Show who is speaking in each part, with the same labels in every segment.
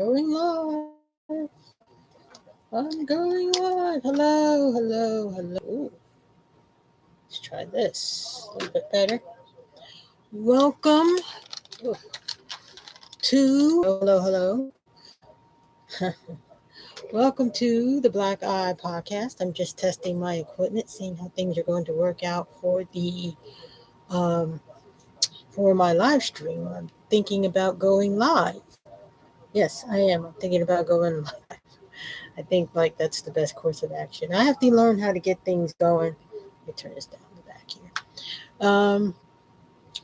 Speaker 1: Going live. I'm going live. Hello, hello, hello. Ooh, let's try this a little bit better. Welcome to hello. Welcome to the Black Eye Podcast. I'm just testing my equipment, seeing how things are going to work out um for my live stream. I'm thinking about going live. Yes, I am. I'm thinking about going live. I think like that's the best course of action. I have to learn how to get things going. Let me turn this down the back here.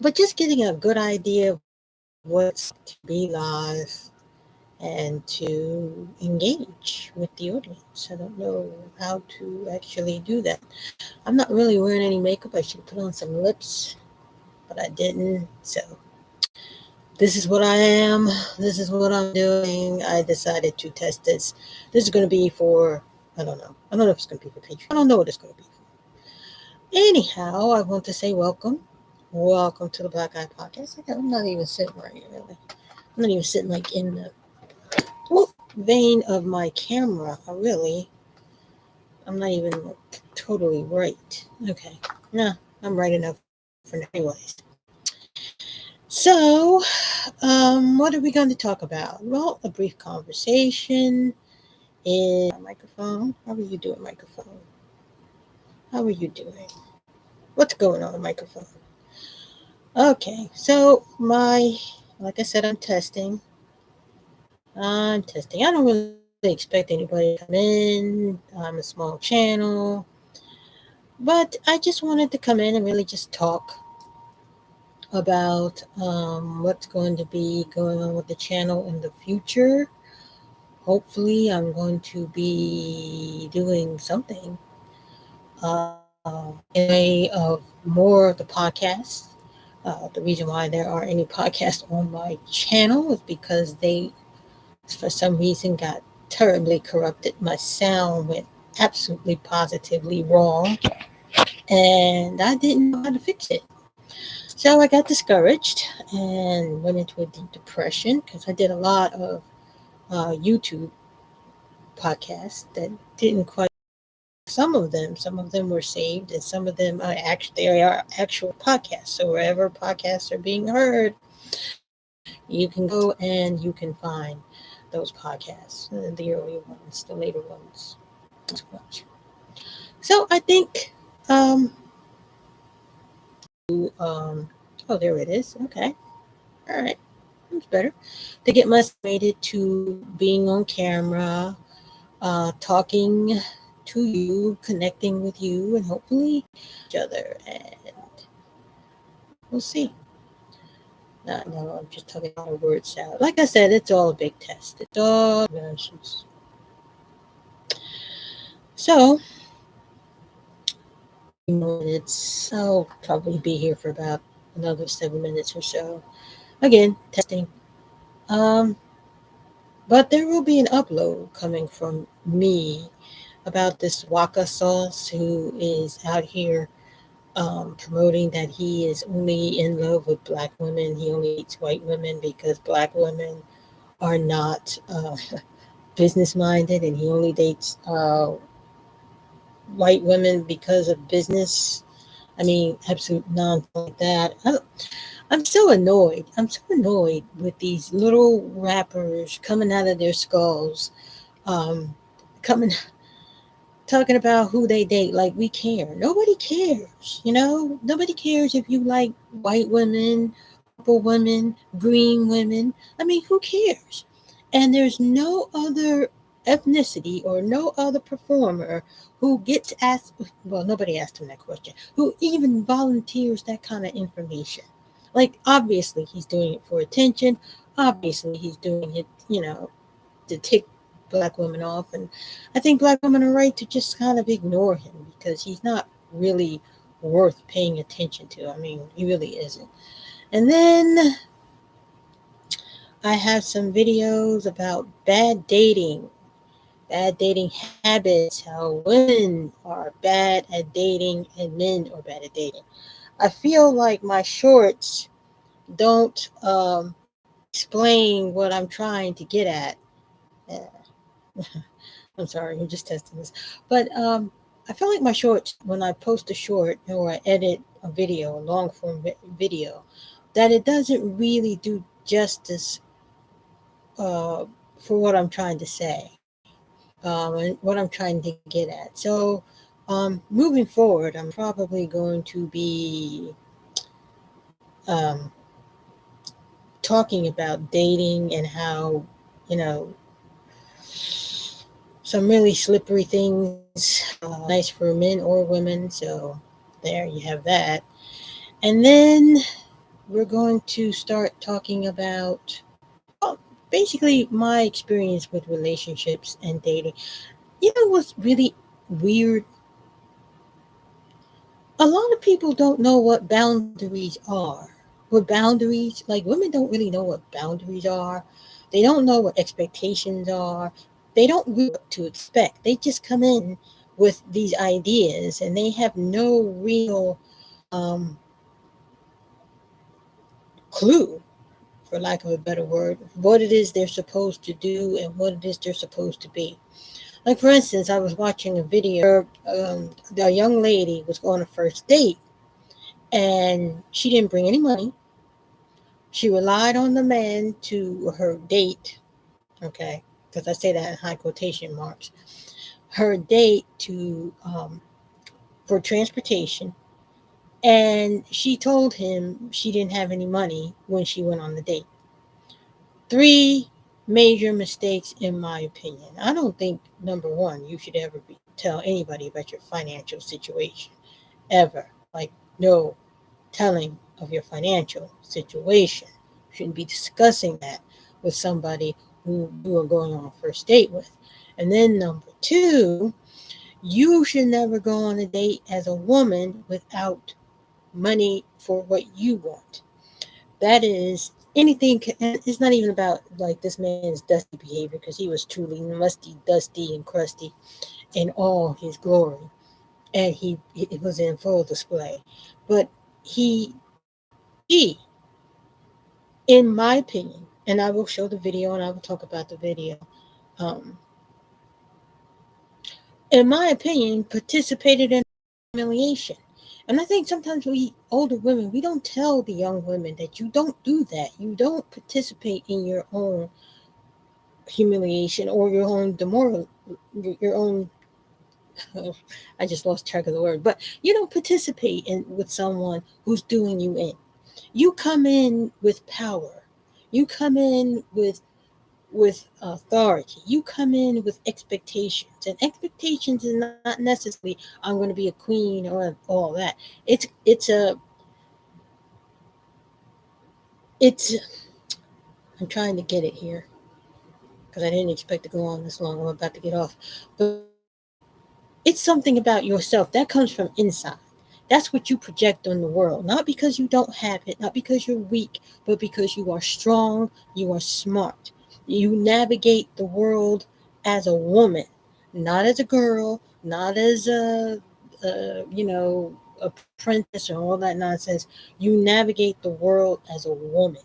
Speaker 1: But just getting a good idea of what it's to be live and to engage with the audience. I don't know how to actually do that. I'm not really wearing any makeup. I should put on some lips, but I didn't. So this is what I am. This is what I'm doing. I decided to test this. This is going to be for, I don't know. I don't know if it's going to be for Patreon. I don't know what it's going to be for. Anyhow, I want to say welcome. Welcome to the Black Eye Podcast. I'm not even sitting right here, really. I'm not even sitting like in the vein of my camera. I'm not even totally right. Okay. Nah, I'm right enough for now. Anyways. So, what are we going to talk about? Well, a brief conversation in microphone. How are you doing, microphone? How are you doing? What's going on, microphone? Okay, so like I said, I'm testing. I don't really expect anybody to come in. I'm a small channel. But I just wanted to come in and really just talk about what's going to be going on with the channel in the future. Hopefully, I'm going to be doing something in the way of more of the podcasts. The reason why there aren't any podcasts on my channel is because they, for some reason, got terribly corrupted. My sound went absolutely positively wrong, and I didn't know how to fix it. So I got discouraged and went into a deep depression because I did a lot of YouTube podcasts that didn't quite. Some of them were saved, and some of them they are actual podcasts. So wherever podcasts are being heard, you can go and you can find those podcasts, the earlier ones, the later ones. So I think um, oh, there it is. Okay, all right. It's better to get myself to being on camera, talking to you, connecting with you, and hopefully each other. And we'll see. No, I'm just talking a lot of word salad. Like I said, it's all a big test. It's all nonsense. So, more minutes. I'll probably be here for about another 7 minutes or so. Again, testing. Um, but there will be an upload coming from me about this Waka Sauce who is out here promoting that he is only in love with black women. He only dates white women because black women are not business minded, and he only dates white women because of business. I mean, absolute nonsense like that. I'm so annoyed. I'm so annoyed with these little rappers coming out of their skulls, um, coming talking about who they date like we care. Nobody cares, Nobody cares if you like white women, purple women, green women. I mean, who cares? And there's no other ethnicity or no other performer who gets asked, well, nobody asked him that question, who even volunteers that kind of information. Like, obviously, he's doing it for attention. Obviously, he's doing it, to tick black women off. And I think black women are right to just kind of ignore him because he's not really worth paying attention to. I mean, he really isn't. And then I have some videos about bad dating habits, how women are bad at dating and men are bad at dating. I feel like my shorts don't explain what I'm trying to get at. Yeah. I'm sorry, I'm just testing this. But I feel like my shorts, when I post a short or I edit a video, a long form video, that it doesn't really do justice uh, for what I'm trying to say, and what I'm trying to get at. So, moving forward, I'm probably going to be um, talking about dating and how, you know, some really slippery things, nice for men or women. So, there you have that. And then we're going to start talking about, well, basically my experience with relationships and dating. You know what's really weird? A lot of people don't know what boundaries are. What boundaries, like women don't really know what boundaries are. They don't know what expectations are. They don't really know what to expect. They just come in with these ideas and they have no real um, clue, for lack of a better word, what it is they're supposed to do and what it is they're supposed to be. Like, for instance, I was watching a video where the young lady was on a first date and she didn't bring any money. She relied on the man to her date, okay, because I say that in high quotation marks, her date to for transportation. And she told him she didn't have any money when she went on the date. Three major mistakes, in my opinion. I don't think, number one, you should ever tell anybody about your financial situation, ever. Like, no telling of your financial situation. You shouldn't be discussing that with somebody who you are going on a first date with. And then number two, you should never go on a date as a woman without money for what you want. That is anything. It's not even about like this man's dusty behavior, because he was truly musty, dusty, and crusty in all his glory, and it was in full display. But she, in my opinion, and I will show the video and I will talk about the video. Um, in my opinion, participated in humiliation. And I think sometimes we older women, we don't tell the young women that you don't do that. You don't participate in your own humiliation or your own demoral, your own. I just lost track of the word, but you don't participate in with someone who's doing you in. You come in with power. You come in with authority. You come in with expectations, and expectations is not necessarily I'm going to be a queen or all that. It's a it's. I'm trying to get it here because I didn't expect to go on this long. I'm about to get off, but it's something about yourself that comes from inside. That's what you project on the world, not because you don't have it, not because you're weak, but because you are strong, you are smart. You navigate the world as a woman, not as a girl, not as a apprentice or all that nonsense. You navigate the world as a woman.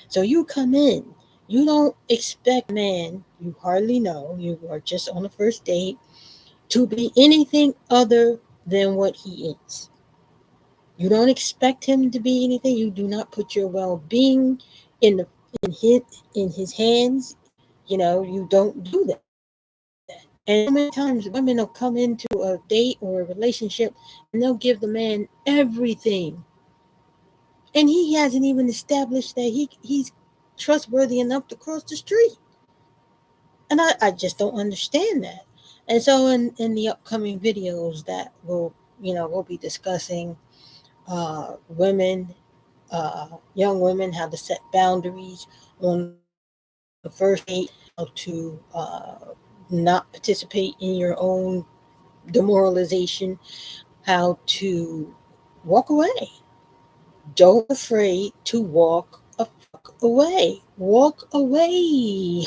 Speaker 1: So you come in, you don't expect a man you hardly know, you are just on a first date, to be anything other than what he is. You don't expect him to be anything. You do not put your well-being in the in his in his hands. You don't do that. And so many times women will come into a date or a relationship and they'll give the man everything. And he hasn't even established that he's trustworthy enough to cross the street. And I just don't understand that. And so in the upcoming videos that we'll be discussing women, young women, how to set boundaries on the first date, how to not participate in your own demoralization, how to walk away. Don't be afraid to walk away. Walk away.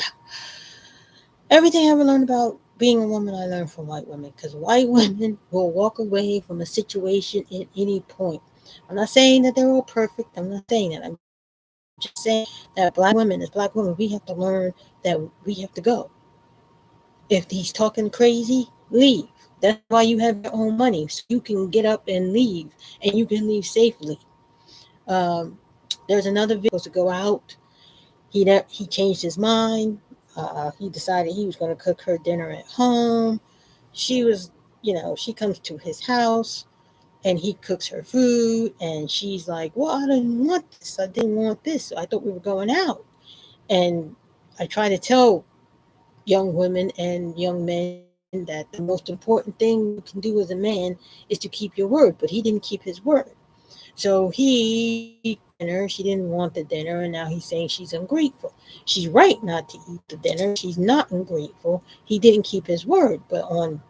Speaker 1: Everything I ever learned about being a woman, I learned from white women, because white women will walk away from a situation at any point. I'm not saying that they're all perfect. I'm not saying that. I'm just saying that black women, as black women, we have to learn that we have to go. If he's talking crazy, leave. That's why you have your own money, so you can get up and leave, and you can leave safely. Um, there's another video to go out. He changed his mind. He decided he was going to cook her dinner at home. She was, she comes to his house and he cooks her food, and she's like, "Well, I didn't want this. I didn't want this. I thought we were going out." And I try to tell young women and young men that the most important thing you can do as a man is to keep your word, but he didn't keep his word. So he dinner. She didn't want the dinner, and now he's saying she's ungrateful. She's right not to eat the dinner. She's not ungrateful. He didn't keep his word, but on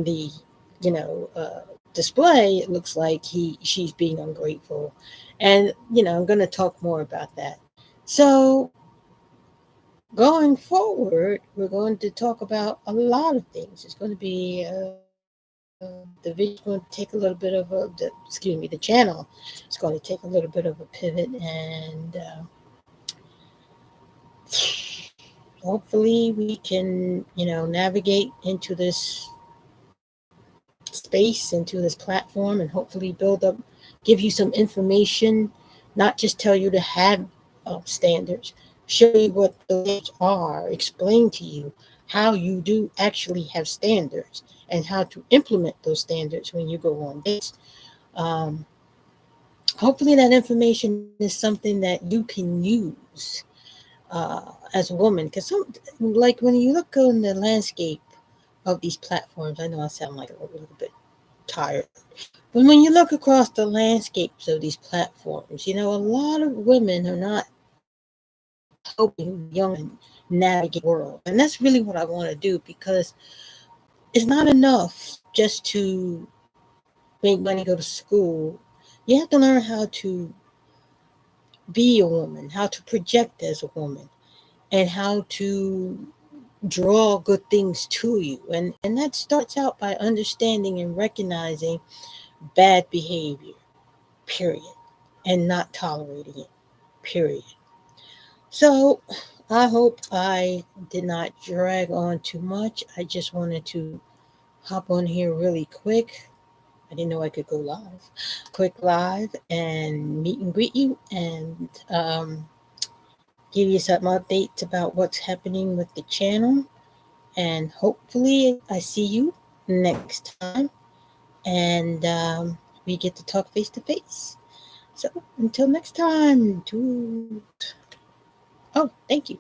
Speaker 1: the you know uh, display, it looks like she's being ungrateful, and I'm going to talk more about that. So going forward, we're going to talk about a lot of things. It's going to be the video is going to take a little bit of the channel is going to take a little bit of a pivot, and hopefully we can, navigate into this space, into this platform, and hopefully build up, give you some information, not just tell you to have standards, show you what those are, explain to you how you do actually have standards and how to implement those standards when you go on dates. Um, Hopefully, that information is something that you can use as a woman, because like when you look on the landscape of these platforms, I know I sound like a little bit tired. But when you look across the landscapes of these platforms, a lot of women are not helping young navigate the world. And that's really what I want to do, because it's not enough just to make money, go to school. You have to learn how to be a woman, how to project as a woman, and how to draw good things to you. And that starts out by understanding and recognizing bad behavior, period, and not tolerating it, period. So I hope I did not drag on too much. I just wanted to hop on here really quick. I didn't know I could go live. Quick live and meet and greet you, and give you some updates about what's happening with the channel. And hopefully, I see you next time, and we get to talk face to face. So until next time, oh, thank you.